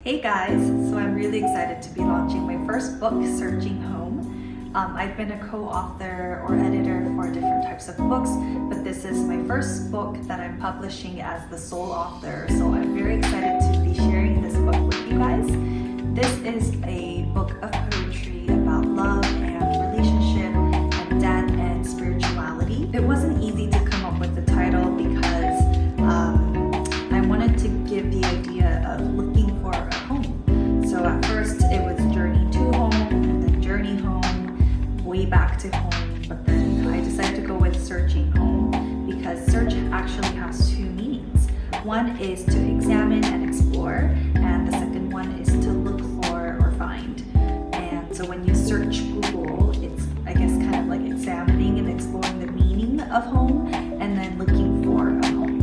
Hey guys, so I'm really excited to be launching my first book, Searching Home. I've been a co-author or editor for different types of books, but this is my first book that I'm publishing as the sole author, so I'm very excited to be sharing this book with you guys. This is a book of poetry about love and relationship and death and spirituality. It wasn't easy to come up with the title because I wanted to give the idea of looking for a home. So at first it was journey to home and then journey home, way back to home, but then I decided to go with searching home because search actually has two meanings. One is to examine and explore, and the second one is to look for or find. And so when you search Google, it's I guess kind of like examining and exploring the meaning of home and then looking for a home.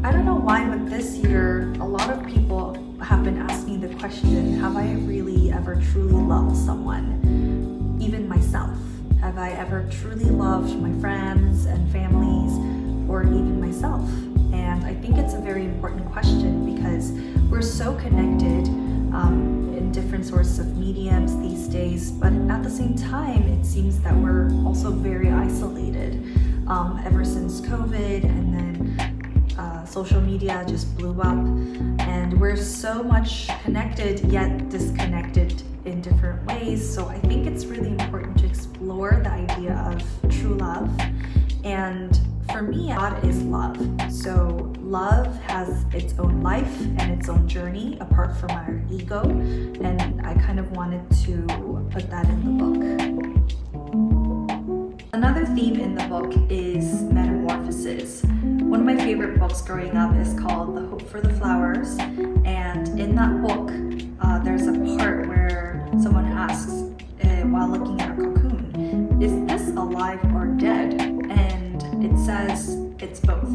I don't know why, but this year a lot of people have been asking the question, have I really ever truly loved someone? Even myself. Have I ever truly loved my friends and families or even myself? And I think it's a very important question because we're so connected in different sorts of mediums these days, but at the same time it seems that we're also very isolated ever since COVID, and then social media just blew up, and we're so much connected yet disconnected in different ways. So I think it's really important to explore the idea of true love. And for me, God is love. So love has its own life and its own journey apart from our ego, and I kind of wanted to put that in the book. Another theme in the book is metamorphosis. One of my favorite books growing up is called The Hope for the Flowers, and in that book there's a part where someone asks while looking at a cocoon, is this alive or dead? And it says it's both.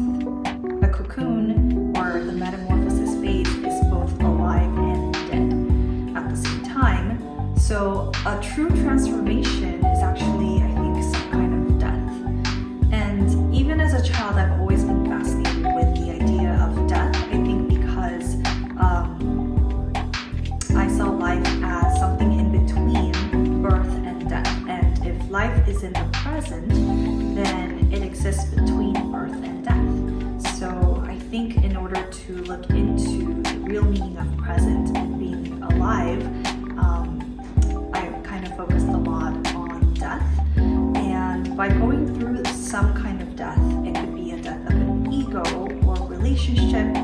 A cocoon, or the metamorphosis phase, is both alive and dead at the same time. So a true transformation is actually, I think, some kind of death. And even as a child, I've always been fascinated with the idea of death. I think because I saw life as something in between birth and death. And if life is in the present, then it exists between birth and death. So I think in order to look into the real meaning of present and being alive, I kind of focused a lot on death. And by going through some kind of death, it could be a death of an ego or relationship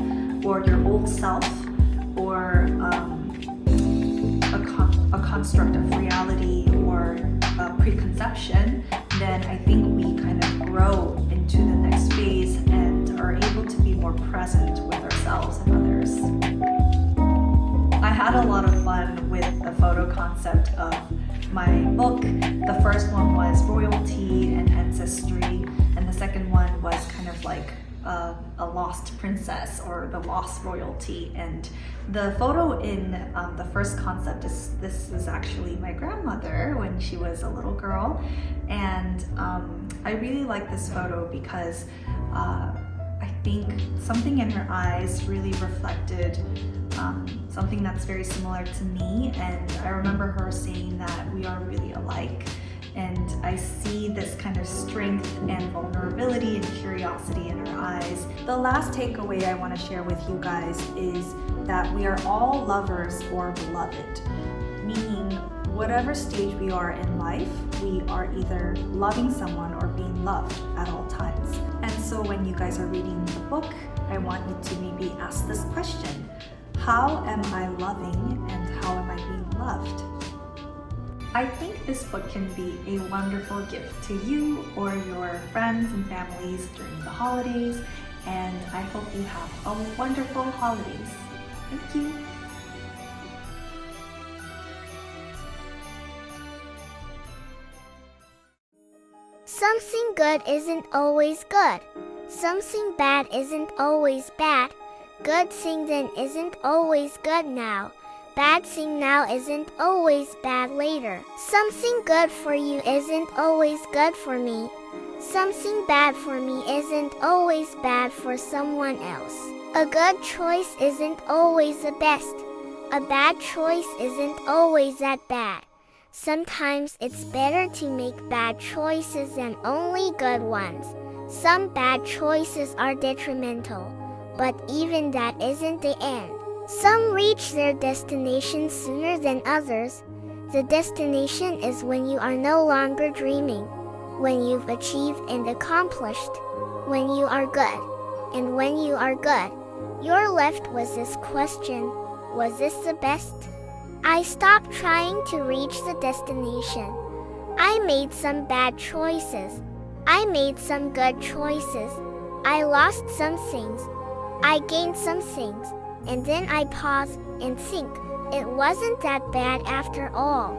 or your old self, or a construct of reality or a preconception, then I think we kind of grow into the next phase and are able to be more present with ourselves and others. I had a lot of fun with the photo concept of my book. The first one was royalty and ancestry, and the second one was kind of like a lost princess or the lost royalty. And the photo in the first concept this is actually my grandmother when she was a little girl, and I really like this photo because I think something in her eyes really reflected something that's very similar to me, and I remember her saying that we are really alike. And I see this kind of strength and vulnerability and curiosity in her eyes. The last takeaway I want to share with you guys is that we are all lovers or beloved, meaning whatever stage we are in life, we are either loving someone or being loved at all times. And so when you guys are reading the book, I want you to maybe ask this question: how am I loving and how am I being loved? I think this book can be a wonderful gift to you or your friends and families during the holidays, and I hope you have a wonderful holidays. Thank you. Something good isn't always good. Something bad isn't always bad. Good thing then isn't always good now. Bad thing now isn't always bad later. Something good for you isn't always good for me. Something bad for me isn't always bad for someone else. A good choice isn't always the best. A bad choice isn't always that bad. Sometimes it's better to make bad choices than only good ones. Some bad choices are detrimental, but even that isn't the end. Some reach their destination sooner than others. The destination is when you are no longer dreaming, when you've achieved and accomplished, when you are good. And when you are good, you're left with this question: was this the best? I stopped trying to reach the destination. I made some bad choices. I made some good choices. I lost some things. I gained some things. And then I pause and think, it wasn't that bad after all.